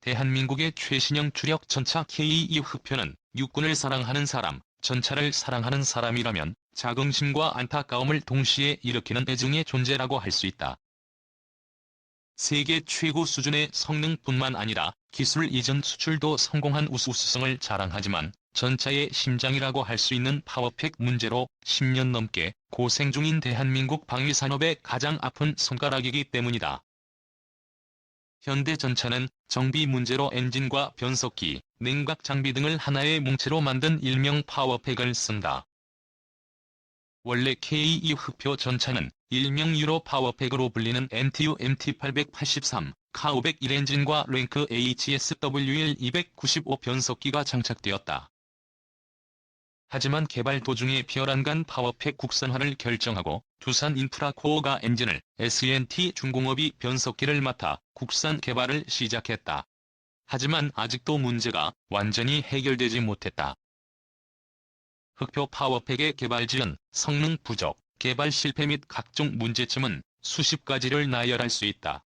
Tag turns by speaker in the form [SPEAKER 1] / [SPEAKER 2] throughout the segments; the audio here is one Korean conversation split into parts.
[SPEAKER 1] 대한민국의 최신형 주력 전차 K2 흑표는 육군을 사랑하는 사람, 전차를 사랑하는 사람이라면 자긍심과 안타까움을 동시에 일으키는 애증의 존재라고 할 수 있다. 세계 최고 수준의 성능뿐만 아니라 기술 이전 수출도 성공한 우수성을 자랑하지만 전차의 심장이라고 할 수 있는 파워팩 문제로 10년 넘게 고생 중인 대한민국 방위산업의 가장 아픈 손가락이기 때문이다. 현대전차는 정비 문제로 엔진과 변속기, 냉각 장비 등을 하나의 뭉치로 만든 일명 파워팩을 쓴다. 원래 K2 흑표 전차는 일명 유로 파워팩으로 불리는 MTU MT883, K501 엔진과 랭크 HSWL 295 변속기가 장착되었다. 하지만 개발 도중에 피어난간 파워팩 국산화를 결정하고 두산 인프라코어가 엔진을, S&T 중공업이 변속기를 맡아 국산 개발을 시작했다. 하지만 아직도 문제가 완전히 해결되지 못했다. 흑표 파워팩의 개발 지연, 성능 부족, 개발 실패 및 각종 문제점은 수십 가지를 나열할 수 있다.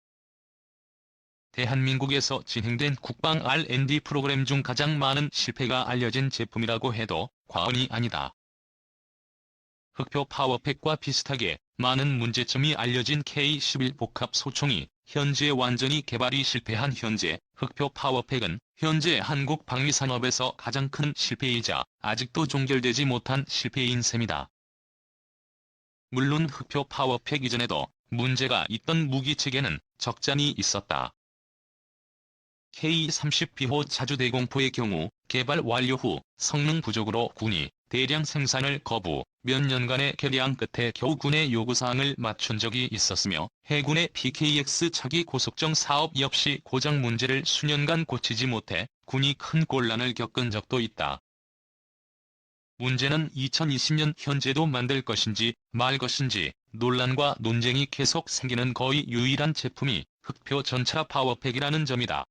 [SPEAKER 1] 대한민국에서 진행된 국방 R&D 프로그램 중 가장 많은 실패가 알려진 제품이라고 해도 과언이 아니다. 흑표 파워팩과 비슷하게 많은 문제점이 알려진 K11 복합 소총이 현재 완전히 개발이 실패한 현재 흑표 파워팩은 현재 한국 방위산업에서 가장 큰 실패이자 아직도 종결되지 못한 실패인 셈이다. 물론 흑표 파워팩 이전에도 문제가 있던 무기체계는 적잖이 있었다. K-30비호 자주대공포의 경우 개발 완료 후 성능 부족으로 군이 대량 생산을 거부, 몇 년간의 개량 끝에 겨우 군의 요구사항을 맞춘 적이 있었으며 해군의 PKX 차기 고속정 사업 역시 고장 문제를 수년간 고치지 못해 군이 큰 곤란을 겪은 적도 있다. 문제는 2020년 현재도 만들 것인지 말 것인지 논란과 논쟁이 계속 생기는 거의 유일한 제품이 흑표 전차 파워팩이라는 점이다.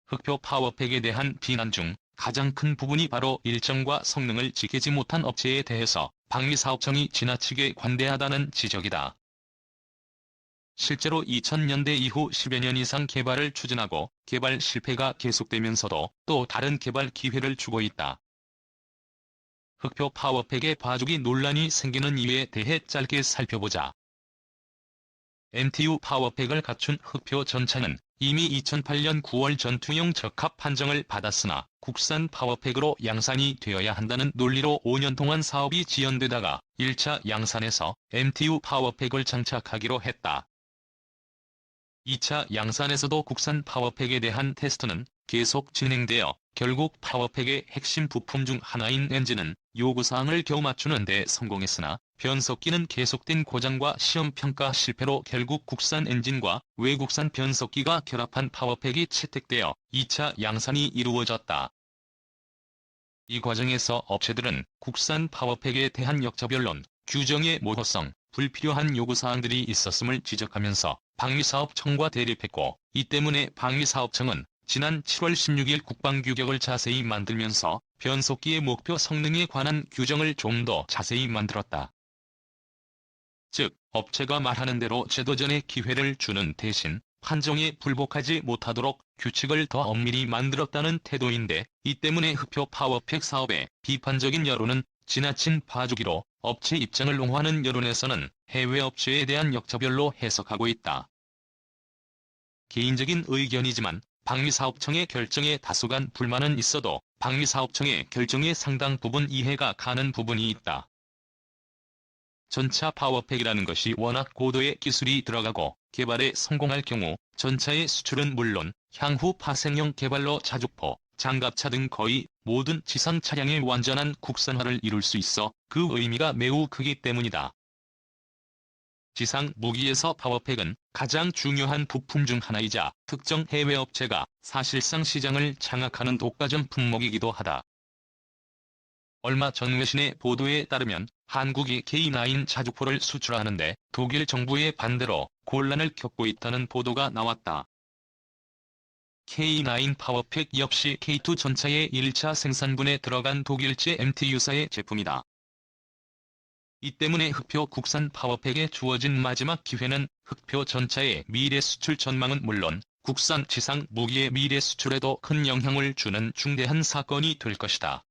[SPEAKER 1] 흑표 파워팩에 대한 비난 중 가장 큰 부분이 바로 일정과 성능을 지키지 못한 업체에 대해서 방위사업청이 지나치게 관대하다는 지적이다. 실제로 2000년대 이후 10여 년 이상 개발을 추진하고 개발 실패가 계속되면서도 또 다른 개발 기회를 주고 있다. 흑표 파워팩의 봐주기 논란이 생기는 이유에 대해 짧게 살펴보자. MTU 파워팩을 갖춘 흑표 전차는 이미 2008년 9월 전투용 적합 판정을 받았으나 국산 파워팩으로 양산이 되어야 한다는 논리로 5년 동안 사업이 지연되다가 1차 양산에서 MTU 파워팩을 장착하기로 했다. 2차 양산에서도 국산 파워팩에 대한 테스트는 계속 진행되어 결국 파워팩의 핵심 부품 중 하나인 엔진은 요구사항을 겨우 맞추는 데 성공했으나 변속기는 계속된 고장과 시험평가 실패로 결국 국산 엔진과 외국산 변속기가 결합한 파워팩이 채택되어 2차 양산이 이루어졌다. 이 과정에서 업체들은 국산 파워팩에 대한 역차별론, 규정의 모호성, 불필요한 요구사항들이 있었음을 지적하면서 방위사업청과 대립했고 이 때문에 방위사업청은 지난 7월 16일 국방규격을 자세히 만들면서 변속기의 목표 성능에 관한 규정을 좀 더 자세히 만들었다. 즉, 업체가 말하는 대로 제도전에 기회를 주는 대신 판정에 불복하지 못하도록 규칙을 더 엄밀히 만들었다는 태도인데 이 때문에 흑표 파워팩 사업에 비판적인 여론은 지나친 봐주기로 업체 입장을 옹호하는 여론에서는 해외 업체에 대한 역차별로 해석하고 있다. 개인적인 의견이지만 방위사업청의 결정에 다소간 불만은 있어도 방위사업청의 결정의 상당 부분 이해가 가는 부분이 있다. 전차 파워팩이라는 것이 워낙 고도의 기술이 들어가고 개발에 성공할 경우 전차의 수출은 물론 향후 파생형 개발로 자주포, 장갑차 등 거의 모든 지상 차량의 완전한 국산화를 이룰 수 있어 그 의미가 매우 크기 때문이다. 지상 무기에서 파워팩은 가장 중요한 부품 중 하나이자 특정 해외 업체가 사실상 시장을 장악하는 독과점 품목이기도 하다. 얼마 전 외신의 보도에 따르면 한국이 K9 자주포를 수출하는데 독일 정부의 반대로 곤란을 겪고 있다는 보도가 나왔다. K9 파워팩 역시 K2 전차의 1차 생산분에 들어간 독일제 MTU사의 제품이다. 이 때문에 흑표 국산 파워팩에 주어진 마지막 기회는 흑표 전차의 미래 수출 전망은 물론 국산 지상 무기의 미래 수출에도 큰 영향을 주는 중대한 사건이 될 것이다.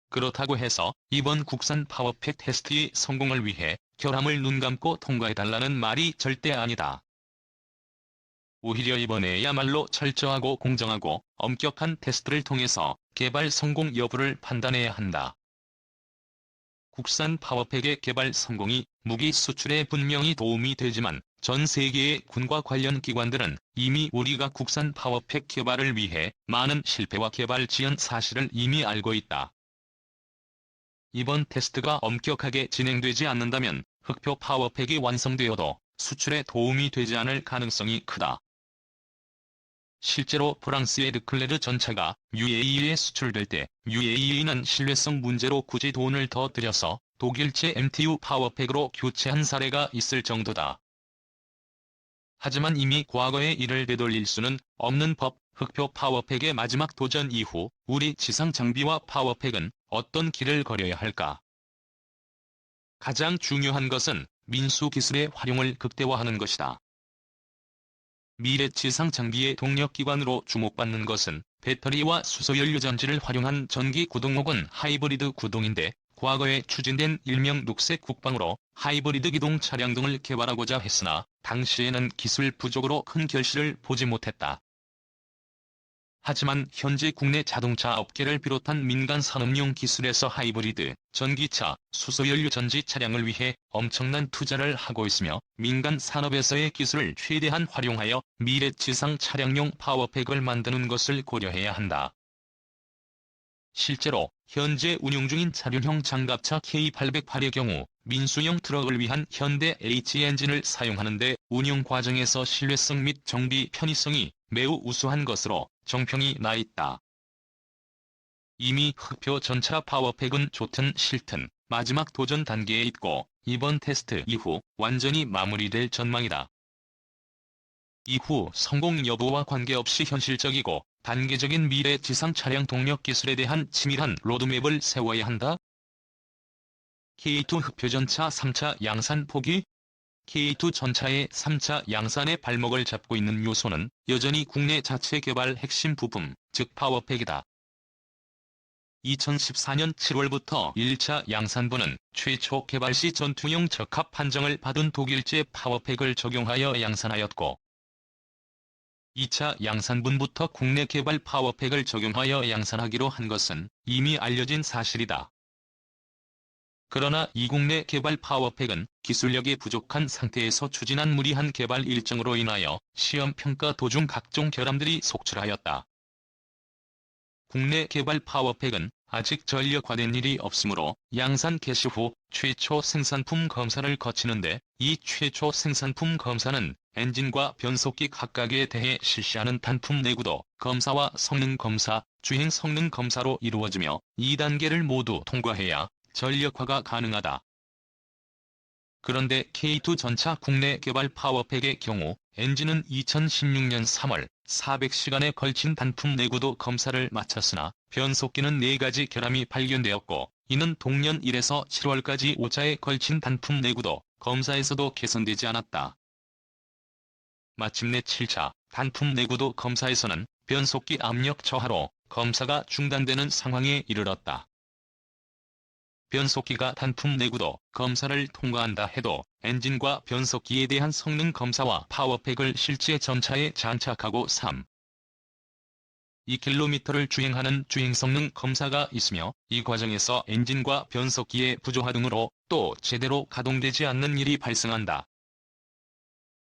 [SPEAKER 1] 그렇다고 해서 이번 국산 파워팩 테스트의 성공을 위해 결함을 눈감고 통과해달라는 말이 절대 아니다. 오히려 이번에야말로 철저하고 공정하고 엄격한 테스트를 통해서 개발 성공 여부를 판단해야 한다. 국산 파워팩의 개발 성공이 무기 수출에 분명히 도움이 되지만 전 세계의 군과 관련 기관들은 이미 우리가 국산 파워팩 개발을 위해 많은 실패와 개발 지연 사실을 이미 알고 있다. 이번 테스트가 엄격하게 진행되지 않는다면 흑표 파워팩이 완성되어도 수출에 도움이 되지 않을 가능성이 크다. 실제로 프랑스의 르클레르 전차가 UAE에 수출될 때 UAE는 신뢰성 문제로 굳이 돈을 더 들여서 독일제 MTU 파워팩으로 교체한 사례가 있을 정도다. 하지만 이미 과거의 일을 되돌릴 수는 없는 법, 흑표 파워팩의 마지막 도전 이후 우리 지상 장비와 파워팩은 어떤 길을 걸어야 할까? 가장 중요한 것은 민수 기술의 활용을 극대화하는 것이다. 미래 지상 장비의 동력기관으로 주목받는 것은 배터리와 수소연료 전지를 활용한 전기 구동 혹은 하이브리드 구동인데, 과거에 추진된 일명 녹색 국방으로 하이브리드 기동 차량 등을 개발하고자 했으나 당시에는 기술 부족으로 큰 결실을 보지 못했다. 하지만 현재 국내 자동차 업계를 비롯한 민간 산업용 기술에서 하이브리드, 전기차, 수소연료 전지 차량을 위해 엄청난 투자를 하고 있으며 민간 산업에서의 기술을 최대한 활용하여 미래 지상 차량용 파워팩을 만드는 것을 고려해야 한다. 실제로 현재 운용 중인 차륜형 장갑차 K808의 경우 민수용 트럭을 위한 현대 H 엔진을 사용하는데 운용 과정에서 신뢰성 및 정비 편의성이 매우 우수한 것으로 정평이 나 있다. 이미 흑표 전차 파워팩은 좋든 싫든 마지막 도전 단계에 있고 이번 테스트 이후 완전히 마무리될 전망이다. 이후 성공 여부와 관계없이 현실적이고 단계적인 미래 지상 차량 동력 기술에 대한 치밀한 로드맵을 세워야 한다. K2 흑표전차 3차 양산 포기. K2 전차의 3차 양산의 발목을 잡고 있는 요소는 여전히 국내 자체 개발 핵심 부품, 즉 파워팩이다. 2014년 7월부터 1차 양산부는 최초 개발 시 전투용 적합 판정을 받은 독일제 파워팩을 적용하여 양산하였고, 2차 양산분부터 국내 개발 파워팩을 적용하여 양산하기로 한 것은 이미 알려진 사실이다. 그러나 이 국내 개발 파워팩은 기술력이 부족한 상태에서 추진한 무리한 개발 일정으로 인하여 시험평가 도중 각종 결함들이 속출하였다. 국내 개발 파워팩은 아직 전력화된 일이 없으므로 양산 개시 후 최초 생산품 검사를 거치는데, 이 최초 생산품 검사는 엔진과 변속기 각각에 대해 실시하는 단품 내구도 검사와 성능 검사, 주행 성능 검사로 이루어지며 이 단계를 모두 통과해야 전력화가 가능하다. 그런데 K2 전차 국내 개발 파워팩의 경우 엔진은 2016년 3월 400시간에 걸친 단품 내구도 검사를 마쳤으나 변속기는 4가지 결함이 발견되었고, 이는 동년 1에서 7월까지 5차에 걸친 단품 내구도 검사에서도 개선되지 않았다. 마침내 7차 단품 내구도 검사에서는 변속기 압력 저하로 검사가 중단되는 상황에 이르렀다. 변속기가 단품 내구도 검사를 통과한다 해도 엔진과 변속기에 대한 성능 검사와 파워팩을 실제 전차에 장착하고 2km를 주행하는 주행성능 검사가 있으며, 이 과정에서 엔진과 변속기의 부조화 등으로 또 제대로 가동되지 않는 일이 발생한다.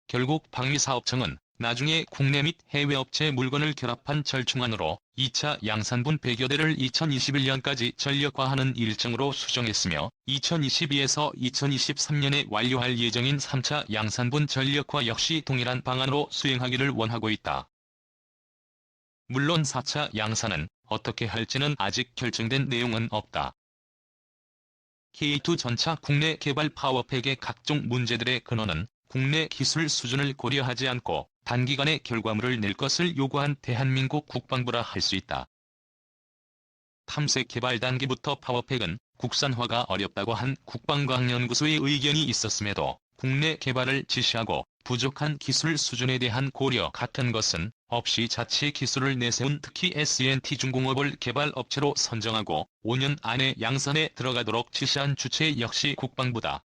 [SPEAKER 1] 결국 방위사업청은 나중에 국내 및 해외 업체 물건을 결합한 절충안으로 2차 양산분 100여 대를 2021년까지 전력화하는 일정으로 수정했으며, 2022에서 2023년에 완료할 예정인 3차 양산분 전력화 역시 동일한 방안으로 수행하기를 원하고 있다. 물론 4차 양산은 어떻게 할지는 아직 결정된 내용은 없다. K2 전차 국내 개발 파워팩의 각종 문제들의 근원은 국내 기술 수준을 고려하지 않고 단기간에 결과물을 낼 것을 요구한 대한민국 국방부라 할 수 있다. 탐색 개발 단계부터 파워팩은 국산화가 어렵다고 한 국방과학연구소의 의견이 있었음에도 국내 개발을 지시하고 부족한 기술 수준에 대한 고려 같은 것은 없이 자체 기술을 내세운 특히 S&T중공업을 개발업체로 선정하고 5년 안에 양산에 들어가도록 지시한 주체 역시 국방부다.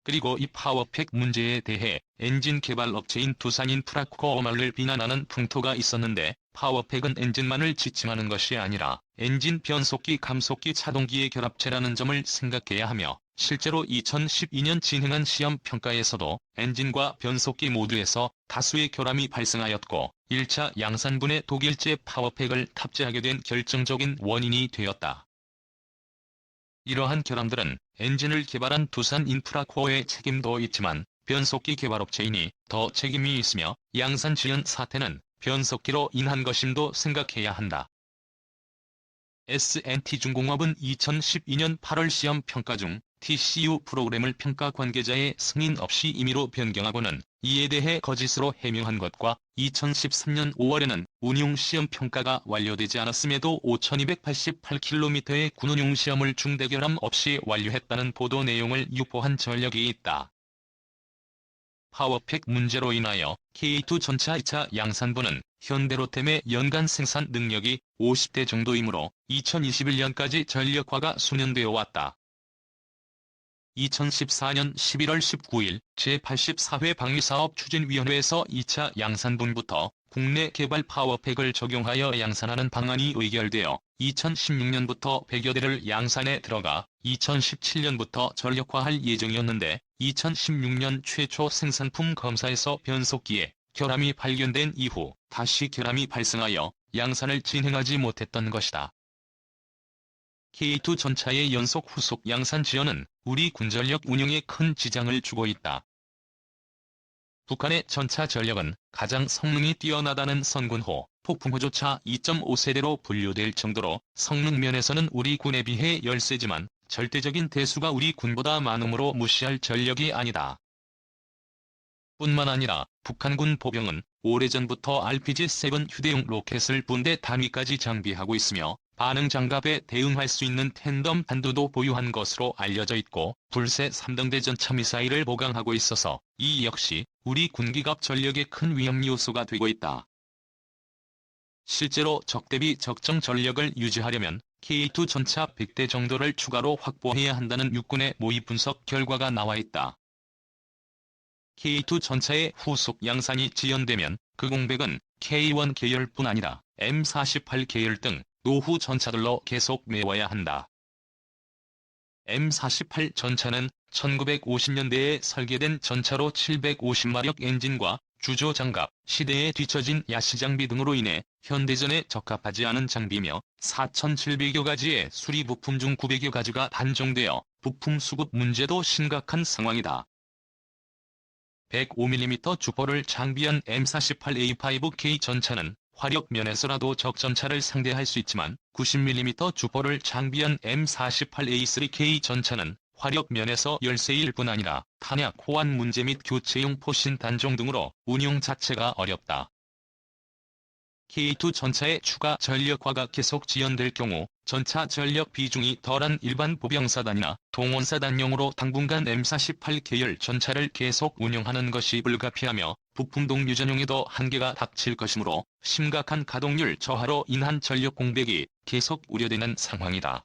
[SPEAKER 1] 그리고 이 파워팩 문제에 대해 엔진 개발업체인 두산인프라코어만을 비난하는 풍토가 있었는데 파워팩은 엔진만을 지칭하는 것이 아니라 엔진 변속기 감속기 차동기의 결합체라는 점을 생각해야 하며 실제로 2012년 진행한 시험 평가에서도 엔진과 변속기 모두에서 다수의 결함이 발생하였고 1차 양산분해 독일제 파워팩을 탑재하게 된 결정적인 원인이 되었다. 이러한 결함들은 엔진을 개발한 두산인프라코어의 책임도 있지만 변속기 개발업체이니 더 책임이 있으며 양산 지연 사태는 변속기로 인한 것임도 생각해야 한다. S&T중공업은 2012년 8월 시험 평가 중 TCU 프로그램을 평가 관계자의 승인 없이 임의로 변경하고는 이에 대해 거짓으로 해명한 것과 2013년 5월에는 운용 시험 평가가 완료되지 않았음에도 5288km의 군운용 시험을 중대결함 없이 완료했다는 보도 내용을 유포한 전력이 있다. 파워팩 문제로 인하여 K2 전차 2차 양산분은 현대로템의 연간 생산 능력이 50대 정도이므로 2021년까지 전력화가 수년되어 왔다. 2014년 11월 19일 제84회 방위사업추진위원회에서 2차 양산분부터 국내 개발 파워팩을 적용하여 양산하는 방안이 의결되어 2016년부터 100여 대를 양산에 들어가 2017년부터 전력화할 예정이었는데 2016년 최초 생산품 검사에서 변속기에 결함이 발견된 이후 다시 결함이 발생하여 양산을 진행하지 못했던 것이다. K2 전차의 연속 후속 양산 지연은 우리 군전력 운용에 큰 지장을 주고 있다. 북한의 전차 전력은 가장 성능이 뛰어나다는 선군호, 폭풍호조차 2.5세대로 분류될 정도로 성능 면에서는 우리 군에 비해 열세지만 절대적인 대수가 우리 군보다 많으므로 무시할 전력이 아니다. 뿐만 아니라 북한군 보병은 오래전부터 RPG-7 휴대용 로켓을 분대 단위까지 장비하고 있으며 반응 장갑에 대응할 수 있는 텐덤 단두도 보유한 것으로 알려져 있고 불새 3등대 전차 미사일을 보강하고 있어서 이 역시 우리 군기갑 전력의 큰 위험 요소가 되고 있다. 실제로 적 대비 적정 전력을 유지하려면 K2 전차 100대 정도를 추가로 확보해야 한다는 육군의 모의 분석 결과가 나와 있다. K2 전차의 후속 양산이 지연되면 그 공백은 K1 계열뿐 아니라 M48 계열 등 노후 전차들로 계속 메워야 한다. M48 전차는 1950년대에 설계된 전차로 750마력 엔진과 주조 장갑, 시대에 뒤처진 야시장비 등으로 인해 현대전에 적합하지 않은 장비며 4,700여 가지의 수리 부품 중 900여 가지가 단종되어 부품 수급 문제도 심각한 상황이다. 105mm 주포를 장비한 M48A5K 전차는 화력 면에서라도 적 전차를 상대할 수 있지만 90mm 주포를 장비한 M48A3K 전차는 화력 면에서 열세일 뿐 아니라 탄약 호환 문제 및 교체용 포신 단종 등으로 운용 자체가 어렵다. K2 전차의 추가 전력화가 계속 지연될 경우 전차 전력 비중이 덜한 일반 보병사단이나 동원사단용으로 당분간 M48 계열 전차를 계속 운영하는 것이 불가피하며 부품 동류 전용에도 한계가 닥칠 것이므로 심각한 가동률 저하로 인한 전력 공백이 계속 우려되는 상황이다.